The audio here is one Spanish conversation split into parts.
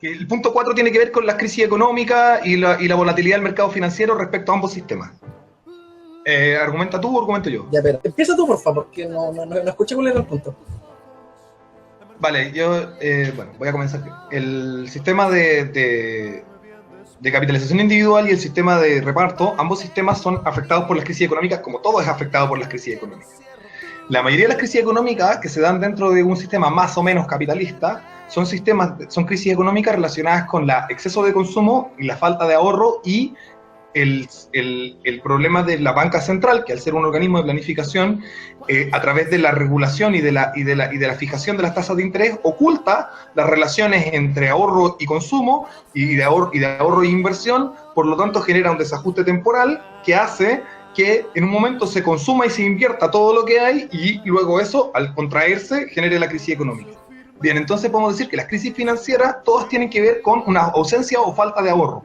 El punto 4 tiene que ver con la crisis económica y la volatilidad del mercado financiero respecto a ambos sistemas. ¿Argumenta tú o argumento yo? Ya, pero empieza tú, por favor, porque no escuché cuál era el punto. Vale, yo voy a comenzar. El sistema de capitalización individual y el sistema de reparto, ambos sistemas son afectados por las crisis económicas, como todo es afectado por las crisis económicas. La mayoría de las crisis económicas que se dan dentro de un sistema más o menos capitalista son crisis económicas relacionadas con el exceso de consumo y la falta de ahorro y el problema de la banca central, que al ser un organismo de planificación, a través de la regulación y de la fijación de las tasas de interés, oculta las relaciones entre ahorro y consumo y de ahorro e inversión, por lo tanto genera un desajuste temporal que hace que en un momento se consuma y se invierta todo lo que hay y luego eso, al contraerse, genere la crisis económica. Bien, entonces podemos decir que las crisis financieras todas tienen que ver con una ausencia o falta de ahorro.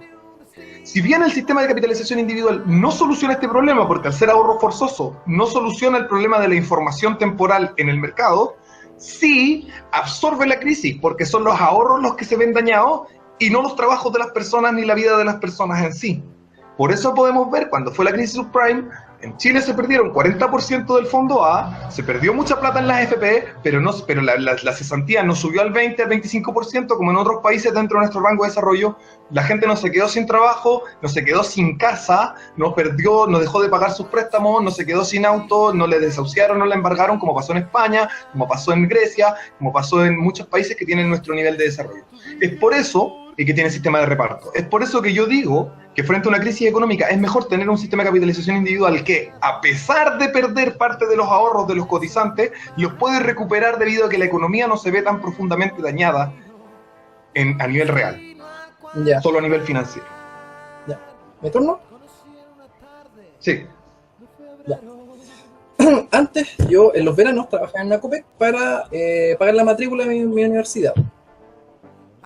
Si bien el sistema de capitalización individual no soluciona este problema, porque al ser ahorro forzoso no soluciona el problema de la información temporal en el mercado, sí absorbe la crisis, porque son los ahorros los que se ven dañados y no los trabajos de las personas ni la vida de las personas en sí. Por eso podemos ver, cuando fue la crisis subprime, en Chile se perdieron 40% del fondo A, se perdió mucha plata en las FP, pero la cesantía no subió al 20, al 25%, como en otros países dentro de nuestro rango de desarrollo. La gente no se quedó sin trabajo, no se quedó sin casa, no dejó de pagar sus préstamos, no se quedó sin auto, no le desahuciaron, no le embargaron, como pasó en España, como pasó en Grecia, como pasó en muchos países que tienen nuestro nivel de desarrollo. Es por eso que tiene sistema de reparto. Es por eso que yo digo que frente a una crisis económica es mejor tener un sistema de capitalización individual que, a pesar de perder parte de los ahorros de los cotizantes, los puede recuperar debido a que la economía no se ve tan profundamente dañada a nivel real, Ya. Solo a nivel financiero. Ya. ¿Mi turno? Sí. Ya. Antes, yo en los veranos trabajaba en una COPEC para pagar la matrícula de mi universidad.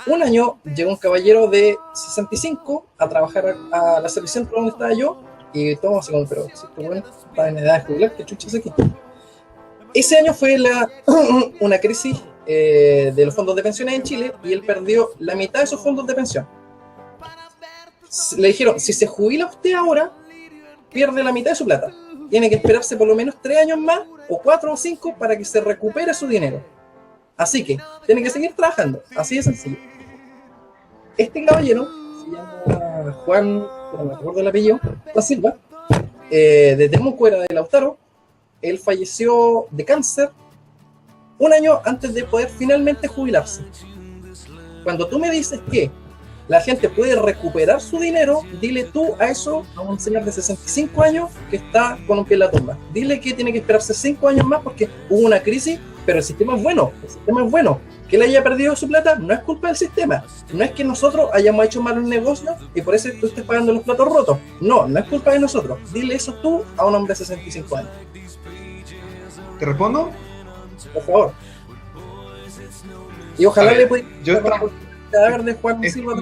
Un año llegó un caballero de 65 a trabajar a la servicentro donde estaba yo, y todo así como, pero si este bueno está en edad de jubilar, ¿qué chuchas aquí? Ese año fue una crisis de los fondos de pensiones en Chile, y él perdió la mitad de sus fondos de pensión. Le dijeron, si se jubila usted ahora, pierde la mitad de su plata. Tiene que esperarse por lo menos 3 años más, o 4 o 5, para que se recupere su dinero. Así que, tiene que seguir trabajando, así de sencillo. Este caballero se llama Juan, no me acuerdo el apellido, Da Silva, de Temucuera de Lautaro. Él falleció de cáncer un año antes de poder finalmente jubilarse. Cuando tú me dices que la gente puede recuperar su dinero, dile tú a un señor de 65 años que está con un pie en la tumba. Dile que tiene que esperarse 5 años más porque hubo una crisis, pero el sistema es bueno. El sistema es bueno. Que él haya perdido su plata no es culpa del sistema. No es que nosotros hayamos hecho mal un negocio y por eso tú estés pagando los platos rotos. No es culpa de nosotros. Dile eso tú a un hombre de 65 años. ¿Te respondo? Por favor. Y ojalá le pudiera cadáver de Juan Silva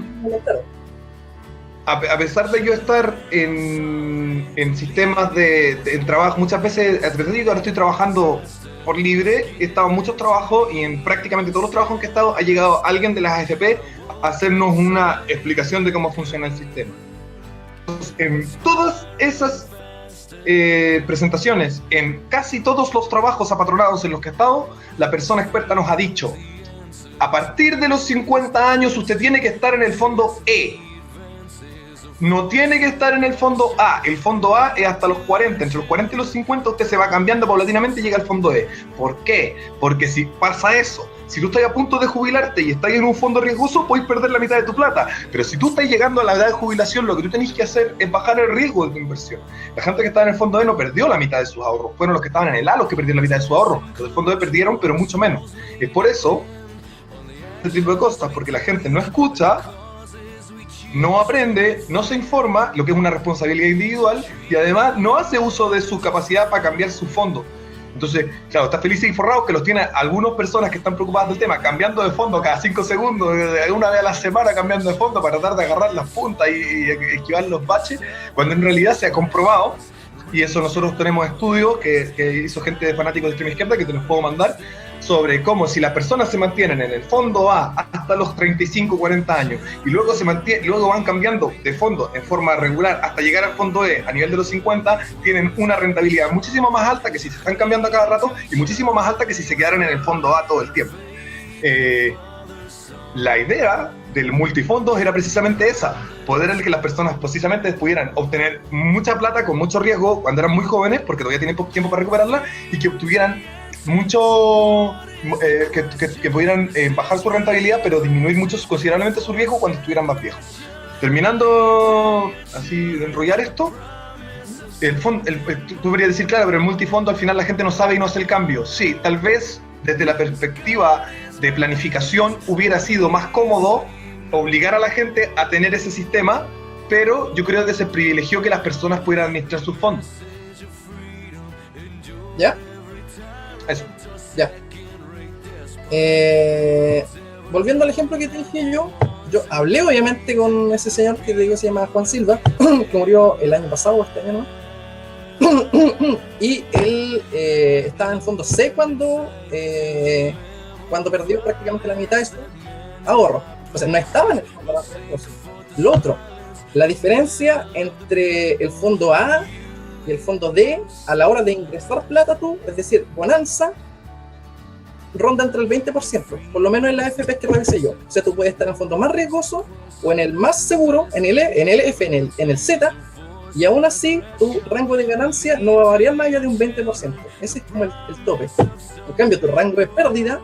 a pesar de yo estar en sistemas en trabajo, muchas veces, ahora estoy trabajando por libre, he estado en muchos trabajos y en prácticamente todos los trabajos en que he estado ha llegado alguien de las AFP a hacernos una explicación de cómo funciona el sistema. Entonces, en todas esas presentaciones, en casi todos los trabajos apatronados en los que he estado, la persona experta nos ha dicho: a partir de los 50 años usted tiene que estar en el fondo E. No tiene que estar en el fondo A. El fondo A es hasta los 40. Entre los 40 y los 50 usted se va cambiando paulatinamente y llega al fondo E. ¿Por qué? Porque si pasa eso, si tú estás a punto de jubilarte y estás en un fondo riesgoso, puedes perder la mitad de tu plata. Pero si tú estás llegando a la edad de jubilación, lo que tú tenés que hacer es bajar el riesgo de tu inversión. La gente que estaba en el fondo E no perdió la mitad de sus ahorros. Fueron los que estaban en el A los que perdieron la mitad de sus ahorros. Los del fondo E perdieron, pero mucho menos. Es por eso este tipo de cosas, porque la gente no escucha, no aprende, no se informa, lo que es una responsabilidad individual, y además no hace uso de su capacidad para cambiar su fondo. Entonces, claro, está feliz y forrado que los tiene algunas personas que están preocupadas del tema, cambiando de fondo cada 5 segundos, una vez a la semana cambiando de fondo para tratar de agarrar las puntas y esquivar los baches, cuando en realidad se ha comprobado y eso nosotros tenemos estudios que hizo gente de fanáticos de extrema izquierda que te los puedo mandar, sobre cómo si las personas se mantienen en el fondo A hasta los 35, 40 años y luego van cambiando de fondo en forma regular hasta llegar al fondo E a nivel de los 50, tienen una rentabilidad muchísimo más alta que si se están cambiando a cada rato y muchísimo más alta que si se quedaran en el fondo A todo el tiempo. La idea del multifondos era precisamente esa, poder el que las personas precisamente pudieran obtener mucha plata con mucho riesgo cuando eran muy jóvenes, porque todavía tienen poco tiempo para recuperarla, y que obtuvieran mucho, que pudieran bajar su rentabilidad, pero disminuir mucho considerablemente su riesgo cuando estuvieran más viejos. Terminando así de enrollar esto, tú podrías decir, claro, pero el multifondo al final la gente no sabe y no hace el cambio. Sí, tal vez desde la perspectiva de planificación hubiera sido más cómodo obligar a la gente a tener ese sistema, pero yo creo que se privilegió que las personas pudieran administrar sus fondos. ¿Ya? Eso. Ya. Volviendo al ejemplo que te dije yo hablé obviamente con ese señor que te digo se llama Juan Silva, que murió el año pasado o este año, ¿no? Y él estaba en el fondo C cuando perdió prácticamente la mitad de su ahorro. O sea, no estaba en el fondo A. Lo otro, la diferencia entre el fondo A y el fondo D a la hora de ingresar plata tú, es decir, bonanza, ronda entre el 20%, por lo menos en las AFP que revisé yo. O sea, tú puedes estar en el fondo más riesgoso o en el más seguro, en el F, en el Z, y aún así tu rango de ganancia no va a variar más allá de un 20%. Ese es como el tope. En cambio, tu rango de pérdida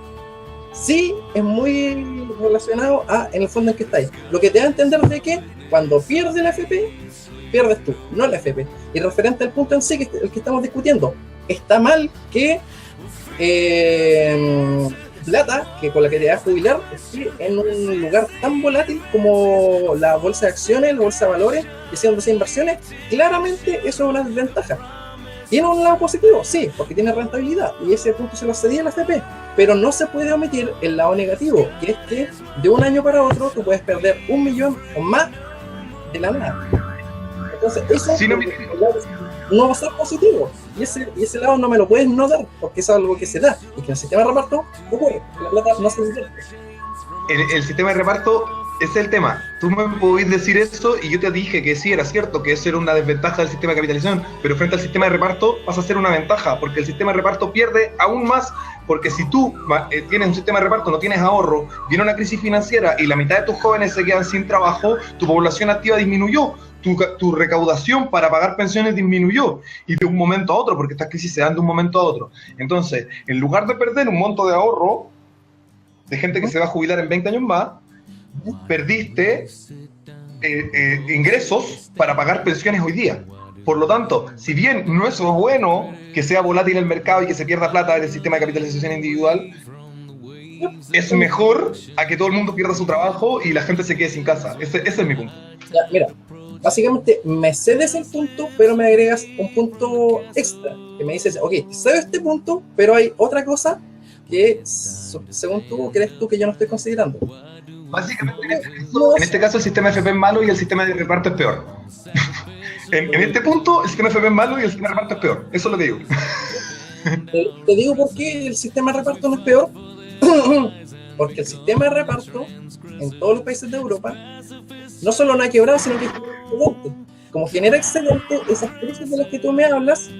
sí es muy relacionado a en el fondo en que estáis. Lo que te da a entender de que cuando pierdes la FP, pierdes tú, no la FP. Y referente al punto en sí, que el que estamos discutiendo, está mal que plata que con la que te vas a jubilar esté en un lugar tan volátil como la bolsa de acciones, la bolsa de valores, que sean de inversiones. Claramente eso es una desventaja. ¿Tiene un lado positivo? Sí, porque tiene rentabilidad y ese punto se lo cedía a la FP, pero no se puede omitir el lado negativo, que es que de un año para otro tú puedes perder 1 millón o más de la nada. Entonces eso sí, no va a ser positivo, y ese lado no me lo puedes no dar, porque es algo que se da, y que en el sistema de reparto ocurre, la plata no se invierte. El sistema de reparto, ese es el tema. Tú me podés decir eso y yo te dije que sí, era cierto, que eso era una desventaja del sistema de capitalización, pero frente al sistema de reparto pasa a ser una ventaja, porque el sistema de reparto pierde aún más, porque si tú tienes un sistema de reparto, no tienes ahorro, viene una crisis financiera y la mitad de tus jóvenes se quedan sin trabajo, tu población activa disminuyó, tu recaudación para pagar pensiones disminuyó, y de un momento a otro, porque estas crisis se dan de un momento a otro. Entonces, en lugar de perder un monto de ahorro de gente que se va a jubilar en 20 años más, perdiste ingresos para pagar pensiones hoy día. Por lo tanto, si bien no es bueno que sea volátil el mercado y que se pierda plata en el sistema de capitalización individual, es mejor a que todo el mundo pierda su trabajo y la gente se quede sin casa. Ese es mi punto. Ya, mira, básicamente me cedes el punto, pero me agregas un punto extra, que me dices, ok, cedo este punto, pero hay otra cosa que, según tú, crees tú que yo no estoy considerando. Básicamente, en este caso el sistema FP es malo y el sistema de reparto es peor. En este punto, el sistema FP es malo y el sistema de reparto es peor. Eso es lo que digo. Te digo por qué el sistema de reparto no es peor. Porque el sistema de reparto en todos los países de Europa no solo no ha quebrado, sino que es excedente. Como genera excedente, esas crisis de las que tú me hablas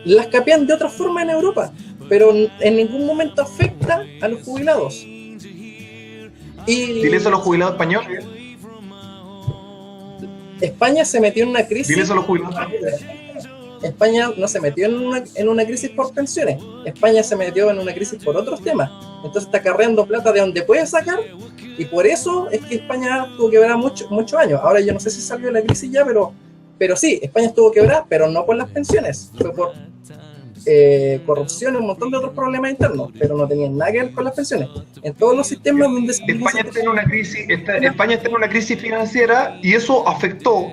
las capean de otra forma en Europa, pero en ningún momento afecta a los jubilados. Dile eso a los jubilados españoles. España se metió en una crisis. Dile eso a los jubilados españoles. España no se metió en una crisis por pensiones. España se metió en una crisis por otros temas. Entonces está carreando plata de donde puede sacar, y por eso es que España tuvo que quebrar muchos años. Ahora yo no sé si salió de la crisis ya, pero sí, España estuvo quebrada, pero no por las pensiones. Fue por corrupción y un montón de otros problemas internos, pero no tenían nada que ver con las pensiones. En todos los sistemas donde España está en una crisis financiera, y eso afectó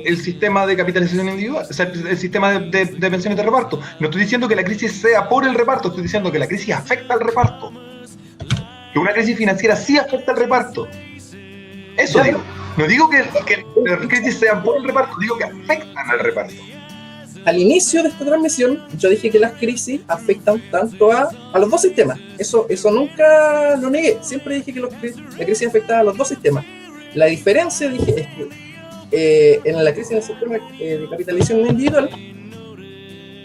el sistema de capitalización individual, o sea, el sistema de pensiones de reparto. No estoy diciendo que la crisis sea por el reparto, estoy diciendo que la crisis afecta al reparto. Que una crisis financiera sí afecta al reparto. Eso digo. No digo que las crisis sean por el reparto, digo que afectan al reparto. Al inicio de esta transmisión, yo dije que las crisis afectan tanto a los dos sistemas. Eso nunca lo negué. Siempre dije que la crisis afectaba a los dos sistemas. La diferencia, dije, es que en la crisis del sistema de capitalización individual,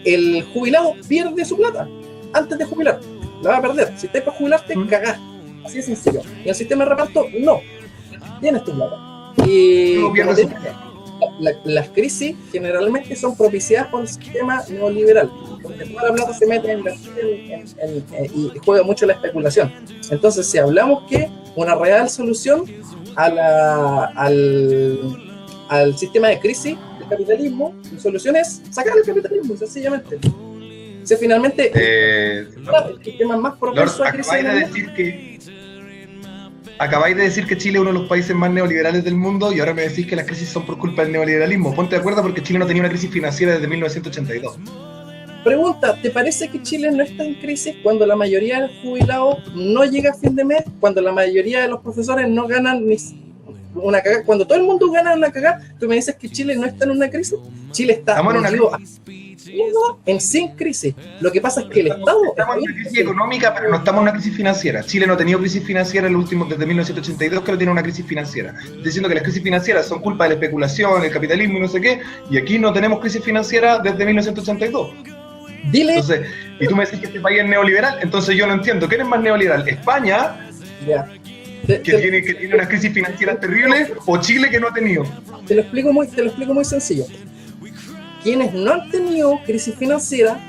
el jubilado pierde su plata antes de jubilar. La va a perder. Si estás para jubilarte, cagás. Así de sencillo. Y en el sistema de reparto, no. Tienes tu plata. Y las crisis generalmente son propiciadas por el sistema neoliberal, porque toda la plata se mete en y juega mucho la especulación. Entonces, si hablamos que una real solución al sistema de crisis del capitalismo, la solución es sacar el capitalismo, sencillamente. O sea, finalmente, el sistema más propenso a crisis. Acabáis de decir que Chile es uno de los países más neoliberales del mundo y ahora me decís que las crisis son por culpa del neoliberalismo. Ponte de acuerdo porque Chile no tenía una crisis financiera desde 1982. Pregunta, ¿te parece que Chile no está en crisis cuando la mayoría de los jubilados no llega a fin de mes? Cuando la mayoría de los profesores no ganan ni una cagada. Cuando todo el mundo gana una cagada, tú me dices que Chile no está en una crisis. Chile está sin crisis. Lo que pasa es que el Estado estamos en una crisis económica, pero no estamos en una crisis financiera. Chile no ha tenido crisis financiera desde 1982 que no tiene una crisis financiera. Estoy diciendo que las crisis financieras son culpa de la especulación, el capitalismo y no sé qué, y aquí no tenemos crisis financiera desde 1982. Dile. Entonces, y tú me decís que este país es neoliberal, entonces yo no entiendo. ¿Quién es más neoliberal? ¿España? Ya. Que tiene unas crisis financieras terribles, o Chile que no ha tenido. Te lo explico muy sencillo. Quienes no han tenido crisis financiera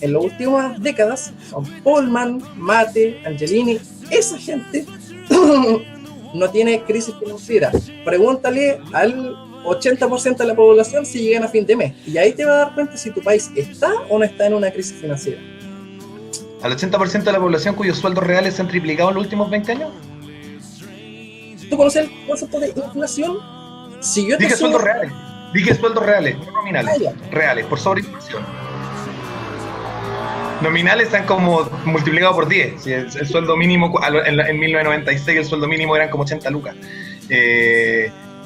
en las últimas décadas son Polman, Mate, Angelini. Esa gente no tiene crisis financiera. Pregúntale al 80% de la población si llegan a fin de mes. Y ahí te vas a dar cuenta si tu país está o no está en una crisis financiera. ¿Al 80% de la población cuyos sueldos reales se han triplicado en los últimos 20 años? ¿Tú conoces el concepto de inflación? Si yo Dije sueldos reales. Dije sueldos reales, no nominales. Reales, por sobreinflación. Nominales están como multiplicados por 10. Si el sueldo mínimo en 1996 el sueldo mínimo eran como 80 lucas.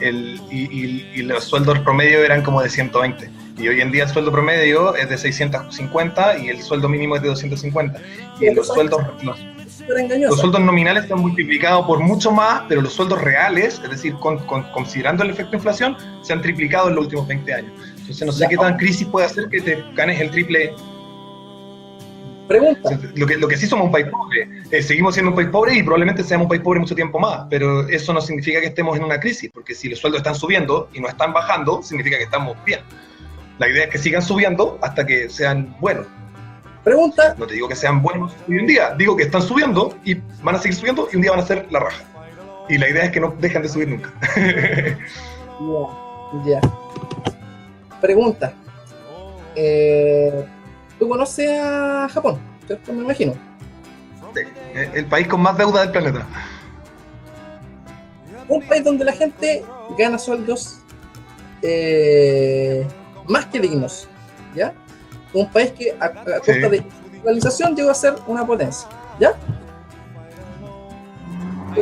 Y los sueldos promedio eran como de 120. Y hoy en día el sueldo promedio es de 650 y el sueldo mínimo es de 250. Y los sueldos nominales están multiplicados por mucho más, pero los sueldos reales, es decir, considerando el efecto de inflación, se han triplicado en los últimos 20 años. Entonces no sé qué tan crisis puede hacer que te ganes el triple. Pregunta. Lo que sí somos un país pobre, seguimos siendo un país pobre y probablemente seamos un país pobre mucho tiempo más, pero eso no significa que estemos en una crisis, porque si los sueldos están subiendo y no están bajando, significa que estamos bien. La idea es que sigan subiendo hasta que sean buenos. Pregunta. No te digo que sean buenos hoy en día, digo que están subiendo y van a seguir subiendo y un día van a ser la raja. Y la idea es que no dejen de subir nunca. Ya. Pregunta. ¿Tú conoces a Japón? ¿Cierto? Me imagino. Sí, el país con más deuda del planeta. Un país donde la gente gana sueldos más que dignos, ¿ya? Un país que a costa de globalización llegó a ser una potencia, ¿ya?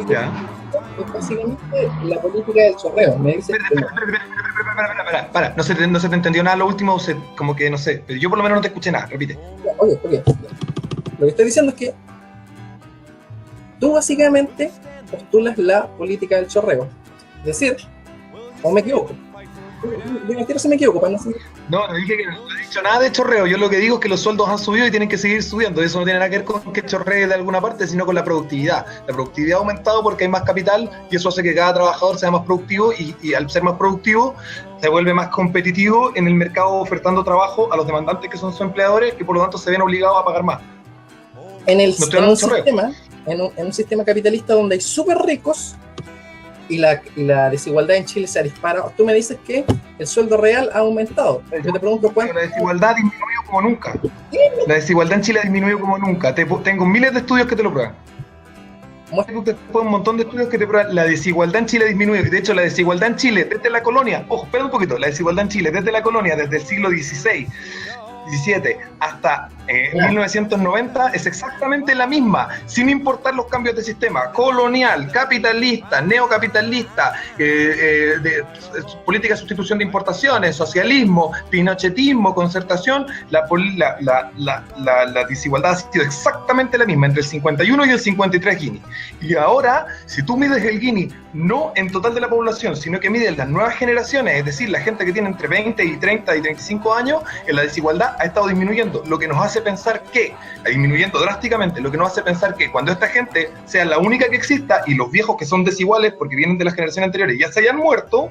Ya. Es básicamente la política del chorreo. Me dice para. No se te entendió nada lo último, como que no sé, pero yo por lo menos no te escuché nada, repite. Ok. Lo que estoy diciendo es que tú básicamente postulas la política del chorreo. Es decir, o me equivoco. Si me equivoco, para no seguir. No dije que no he dicho nada de chorreo. Yo lo que digo es que los sueldos han subido y tienen que seguir subiendo. Eso no tiene nada que ver con que chorree de alguna parte, sino con la productividad. La productividad ha aumentado porque hay más capital y eso hace que cada trabajador sea más productivo y al ser más productivo se vuelve más competitivo en el mercado ofertando trabajo a los demandantes que son sus empleadores, que por lo tanto se ven obligados a pagar más. En un sistema capitalista donde hay súper ricos y la desigualdad en Chile se ha disparado. Tú me dices que el sueldo real ha aumentado. Yo te pregunto cuánto. La desigualdad ha disminuido como nunca. La desigualdad en Chile ha disminuido como nunca. Tengo miles de estudios que te lo prueban. Después un montón de estudios que te prueban. La desigualdad en Chile ha disminuido. De hecho, la desigualdad en Chile desde la colonia, espera un poquito, la desigualdad en Chile desde la colonia, desde el siglo XVI, XVII, hasta En 1990 es exactamente la misma, sin importar los cambios de sistema, colonial, capitalista, neocapitalista, política de sustitución de importaciones, socialismo, pinochetismo, concertación, la desigualdad ha sido exactamente la misma entre el 51 y el 53 Gini. Y ahora, si tú mides el Gini no en total de la población, sino que mides las nuevas generaciones, es decir, la gente que tiene entre 20 y 30 y 35 años, la desigualdad ha estado disminuyendo, lo que nos hace pensar que, disminuyendo drásticamente, lo que nos hace pensar que cuando esta gente sea la única que exista y los viejos que son desiguales porque vienen de las generaciones anteriores ya se hayan muerto,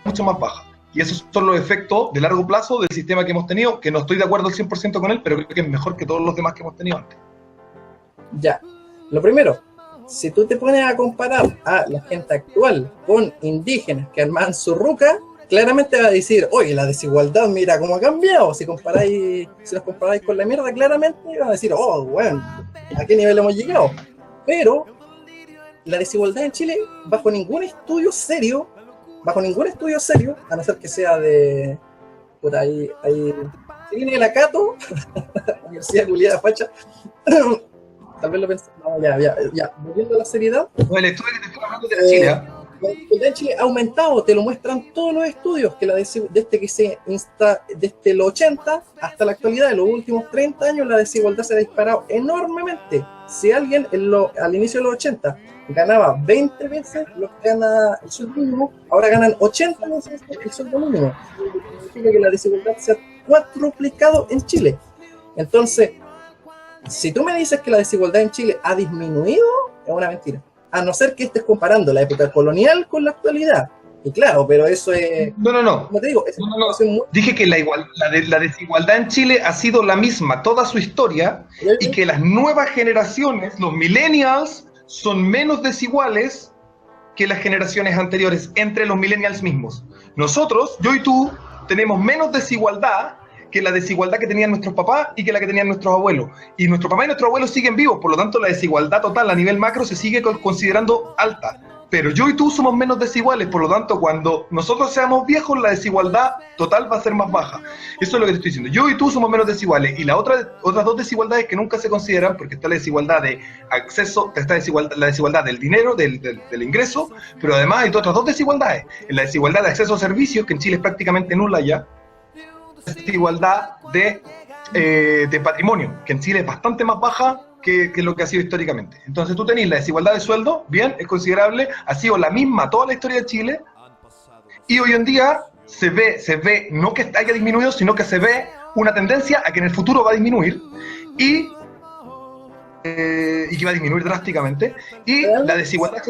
mucho más baja. Y esos son los efectos de largo plazo del sistema que hemos tenido, que no estoy de acuerdo al 100% con él, pero creo que es mejor que todos los demás que hemos tenido antes. Ya, lo primero, si tú te pones a comparar a la gente actual con indígenas que armaban su ruca, claramente va a decir, oye, la desigualdad, mira cómo ha cambiado. Si nos comparáis con la mierda, claramente van a decir, oh, bueno, ¿a qué nivel hemos llegado? Pero la desigualdad en Chile, bajo ningún estudio serio, a no ser que sea de, por ahí, si viene la Cato, Universidad Culiada Facha, tal vez lo pensé, no, ya, volviendo a la seriedad. No, el estudio que te estoy hablando de la Chile, la desigualdad en Chile ha aumentado, te lo muestran todos los estudios, que desde los 80 hasta la actualidad, en los últimos 30 años, la desigualdad se ha disparado enormemente. Si alguien al inicio de los 80 ganaba 20 veces lo que gana el sueldo mínimo, ahora ganan 80 veces el sueldo mínimo. Significa que la desigualdad se ha cuadruplicado en Chile. Entonces, si tú me dices que la desigualdad en Chile ha disminuido, es una mentira. A no ser que estés comparando la época colonial con la actualidad. Y claro, pero eso es... No. Como te digo, es muy... Dije que la desigualdad en Chile ha sido la misma toda su historia y que las nuevas generaciones, los millennials, son menos desiguales que las generaciones anteriores entre los millennials mismos. Nosotros, yo y tú, tenemos menos desigualdad que la desigualdad que tenían nuestros papás y que la que tenían nuestros abuelos. Y nuestros papás y nuestros abuelos siguen vivos, por lo tanto la desigualdad total a nivel macro se sigue considerando alta. Pero yo y tú somos menos desiguales, por lo tanto cuando nosotros seamos viejos la desigualdad total va a ser más baja. Eso es lo que te estoy diciendo. Yo y tú somos menos desiguales. Y otras dos desigualdades que nunca se consideran, porque está la desigualdad de acceso, está la desigualdad del dinero, del ingreso, pero además hay otras dos desigualdades. La desigualdad de acceso a servicios, que en Chile es prácticamente nula ya, desigualdad de patrimonio, que en Chile es bastante más baja que lo que ha sido históricamente. Entonces tú tenés la desigualdad de sueldo, bien, es considerable, ha sido la misma toda la historia de Chile, y hoy en día se ve, no que haya disminuido, sino que se ve una tendencia a que en el futuro va a disminuir, y que va a disminuir drásticamente, y la desigualdad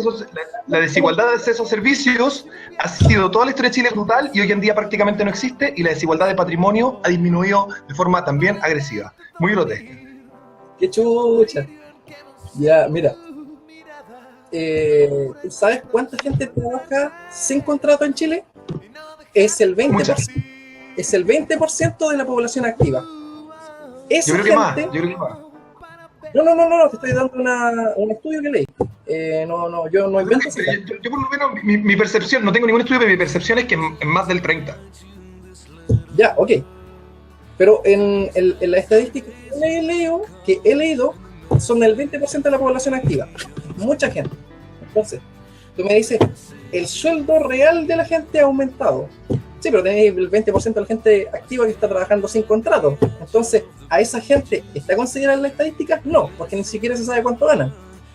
de acceso a servicios ha sido toda la historia de Chile brutal y hoy en día prácticamente no existe, y la desigualdad de patrimonio ha disminuido de forma también agresiva, muy grotesca. ¡Qué chucha! Ya, mira, ¿tú sabes cuánta gente trabaja sin contrato en Chile? Es el 20%. Muchas. Es el 20% de la población activa. Esa yo creo que más. No, te estoy dando un estudio que leí. Yo no invento. Yo por lo menos, mi percepción, no tengo ningún estudio, pero mi percepción es que es más del 30%. Ya, ok. Pero en la estadística que he leído, son el 20% de la población activa. Mucha gente. Entonces, tú me dices, el sueldo real de la gente ha aumentado. Sí, pero tenéis el 20% de la gente activa que está trabajando sin contrato. Entonces, ¿a esa gente está considerada en la estadística? No, porque ni siquiera se sabe cuánto ganan.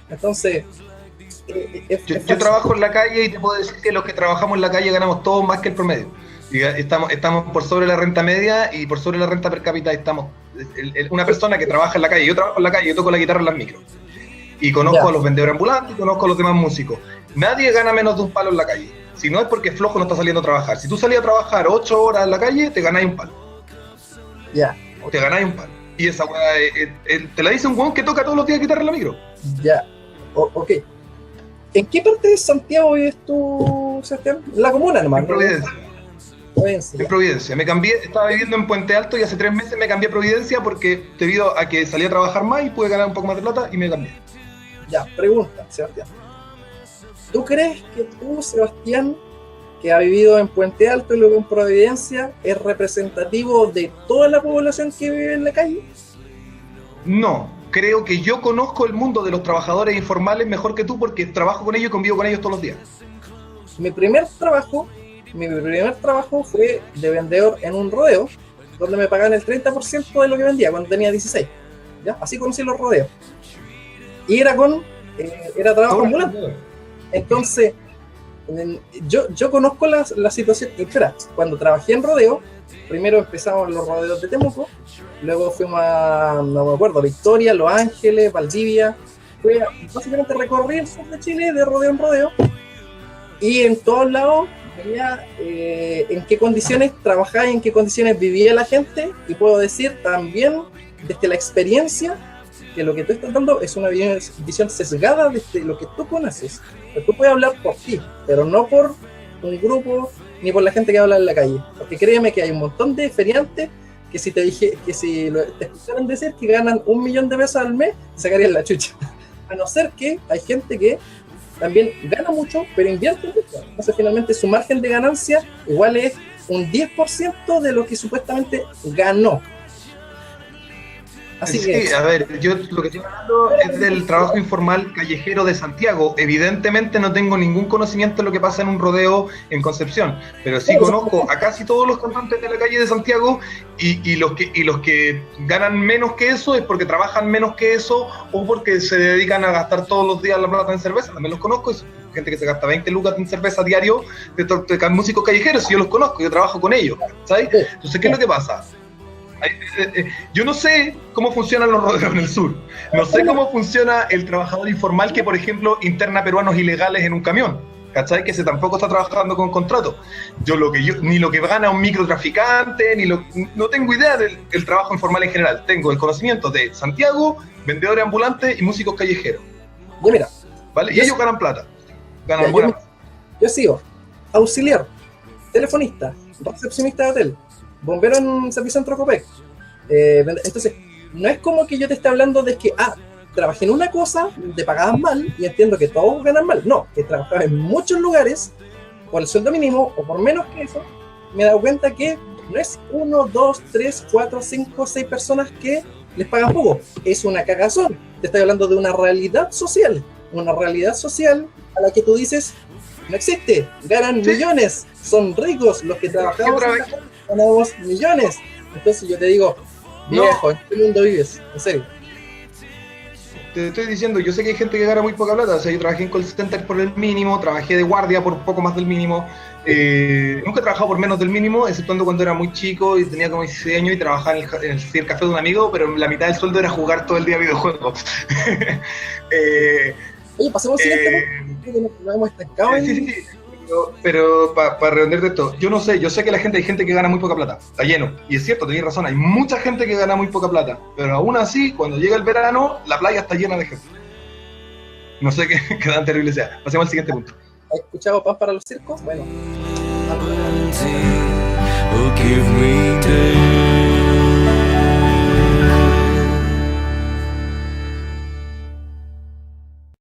Entonces, yo trabajo en la calle y te puedo decir que los que trabajamos en la calle ganamos todos más que el promedio. Y estamos por sobre la renta media y por sobre la renta per cápita. Una persona que trabaja en la calle, yo trabajo en la calle, yo toco la guitarra en las micros. Y conozco a los vendedores ambulantes y conozco a los demás músicos. Nadie gana menos de un palo en la calle. Si no es porque flojo no está saliendo a trabajar. Si tú salías a trabajar 8 horas en la calle, te ganáis un palo. Ya. Te ganáis un palo. Y esa weá te la dice un weón que toca todos los días guitarra en la micro. Ya. Ok. ¿En qué parte de Santiago vives tú, Sebastián? La comuna nomás. En Providencia. En Providencia. Me cambié, estaba viviendo en Puente Alto y hace 3 meses me cambié a Providencia porque debido a que salí a trabajar más y pude ganar un poco más de plata y me cambié. Ya, pregunta, Sebastián. ¿Tú crees que tú, Sebastián, que ha vivido en Puente Alto y luego en Providencia es representativo de toda la población que vive en la calle? No, creo que yo conozco el mundo de los trabajadores informales mejor que tú porque trabajo con ellos y convivo con ellos todos los días. Mi primer trabajo fue de vendedor en un rodeo, donde me pagaban el 30% de lo que vendía cuando tenía 16. ¿Ya? Así conocí los rodeos. Y era trabajo ambulante. Entonces, yo conozco la situación. Espera, cuando trabajé en rodeo, primero empezamos los rodeos de Temuco, luego fuimos a, no me acuerdo, Victoria, Los Ángeles, Valdivia. Básicamente recorrí el sur de Chile de rodeo en rodeo. Y en todos lados veía en qué condiciones trabajaba y en qué condiciones vivía la gente, y puedo decir también desde la experiencia que lo que tú estás dando es una visión sesgada desde lo que tú conoces. Pero tú puedes hablar por ti, pero no por un grupo ni por la gente que habla en la calle, porque créeme que hay un montón de feriantes que si te escucharan decir que ganan 1 millón de pesos al mes, te sacarían la chucha. A no ser que hay gente que también gana mucho, pero invierte mucho. Entonces, finalmente, su margen de ganancia igual es un 10% de lo que supuestamente ganó. Así sí, que, a ver, yo lo que estoy hablando es del trabajo informal callejero de Santiago. Evidentemente no tengo ningún conocimiento de lo que pasa en un rodeo en Concepción, pero sí conozco a casi todos los cantantes de la calle de Santiago y los que ganan menos que eso es porque trabajan menos que eso o porque se dedican a gastar todos los días la plata en cerveza. También los conozco, es gente que se gasta 20 lucas en cerveza diario de músicos callejeros, y yo los conozco, yo trabajo con ellos, ¿sabes? Entonces, ¿qué es lo que pasa? Yo no sé cómo funcionan los rodeos en el sur. No sé cómo funciona el trabajador informal que, por ejemplo, interna peruanos ilegales en un camión. ¿Cachai? Que ese tampoco está trabajando con contrato. Ni lo que gana un microtraficante, no tengo idea del trabajo informal en general. Tengo el conocimiento de Santiago, vendedores ambulantes y músicos callejeros. yo mira, ¿Vale? Y ellos ganan plata. Ganan buena. Yo sigo auxiliar, telefonista, recepcionista de hotel, bombero en Servicentro Copec. Entonces, no es como que yo te esté hablando de que, trabajé en una cosa, te pagaban mal, y entiendo que todos ganan mal. No, que trabajaba en muchos lugares por el sueldo mínimo o por menos que eso. Me he dado cuenta que no es 1, 2, 3, 4, 5, 6 personas que les pagan poco. Es una cagazón. Te estoy hablando de una realidad social. Una realidad social a la que tú dices, no existe. Ganan millones. Son ricos los que trabajamos. Ganamos millones. Entonces yo te digo, viejo, ¿en qué mundo vives? En serio. Te estoy diciendo, yo sé que hay gente que gana muy poca plata. O sea, yo trabajé en call center por el mínimo, trabajé de guardia por poco más del mínimo. Nunca he trabajado por menos del mínimo, exceptuando cuando era muy chico y tenía como 16 años y trabajaba en el café de un amigo, pero la mitad del sueldo era jugar todo el día videojuegos. Oye, pasemos al siguiente, ¿no? Nos hemos estancado. Sí. Pero para redondear esto, yo no sé, yo sé que hay gente que gana muy poca plata, está lleno, y es cierto, tenéis razón, hay mucha gente que gana muy poca plata, pero aún así, cuando llega el verano, la playa está llena de gente. No sé qué tan terrible sea. Pasemos al siguiente punto. ¿Has escuchado Pan para los circos? Bueno.